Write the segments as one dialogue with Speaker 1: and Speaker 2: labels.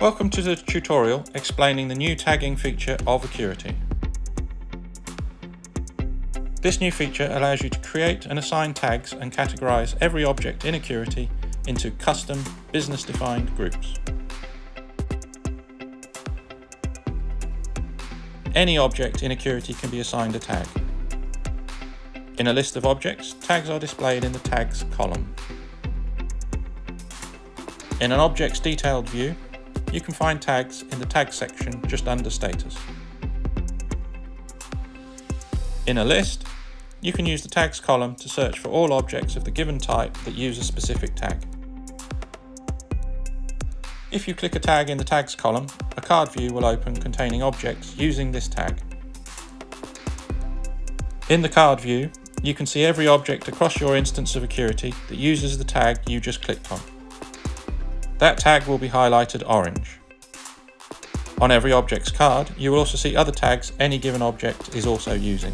Speaker 1: Welcome to the tutorial explaining the new tagging feature of Accurity. This new feature allows you to create and assign tags and categorize every object in Accurity into custom, business-defined groups. Any object in Accurity can be assigned a tag. In a list of objects, tags are displayed in the Tags column. In an object's detailed view, you can find tags in the Tags section just under Status. In a list, you can use the Tags column to search for all objects of the given type that use a specific tag. If you click a tag in the Tags column, a card view will open containing objects using this tag. In the card view, you can see every object across your instance of Accurity that uses the tag you just clicked on. That tag will be highlighted orange. On every object's card, you will also see other tags any given object is also using.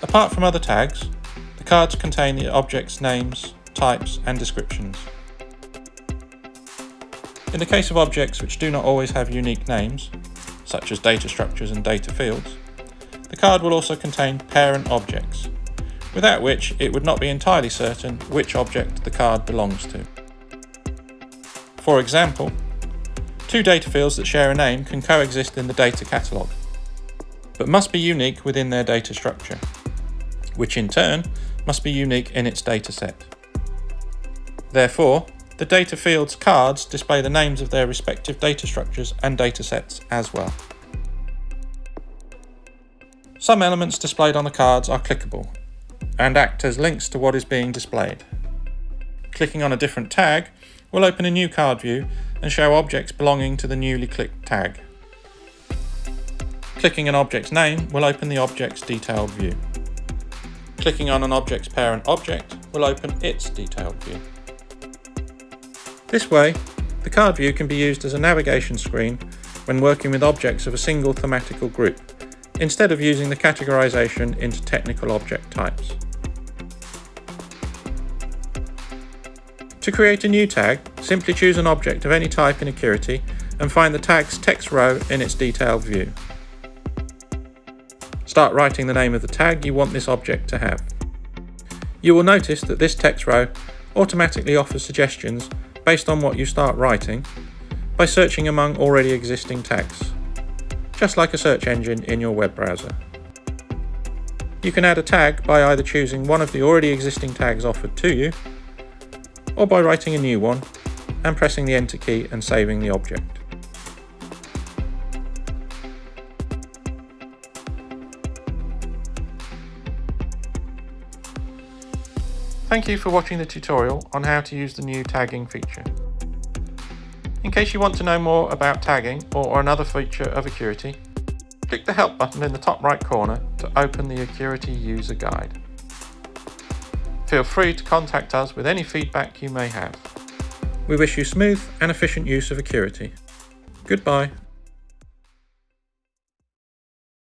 Speaker 1: Apart from other tags, the cards contain the object's names, types, and descriptions. In the case of objects which do not always have unique names, such as data structures and data fields, the card will also contain parent objects, without which it would not be entirely certain which object the card belongs to. For example, two data fields that share a name can coexist in the data catalogue, but must be unique within their data structure, which in turn must be unique in its data set. Therefore, the data field's cards display the names of their respective data structures and data sets as well. Some elements displayed on the cards are clickable and act as links to what is being displayed. Clicking on a different tag will open a new card view and show objects belonging to the newly clicked tag. Clicking an object's name will open the object's detailed view. Clicking on an object's parent object will open its detailed view. This way, the card view can be used as a navigation screen when working with objects of a single thematical group, instead of using the categorization into technical object types. To create a new tag, simply choose an object of any type in Accurity and find the tag's text row in its detailed view. Start writing the name of the tag you want this object to have. You will notice that this text row automatically offers suggestions based on what you start writing by searching among already existing tags, just like a search engine in your web browser. You can add a tag by either choosing one of the already existing tags offered to you, or by writing a new one and pressing the Enter key and saving the object. Thank you for watching the tutorial on how to use the new tagging feature. In case you want to know more about tagging or another feature of Accurity, click the Help button in the top right corner to open the Accurity User Guide. Feel free to contact us with any feedback you may have. We wish you smooth and efficient use of Accurity. Goodbye.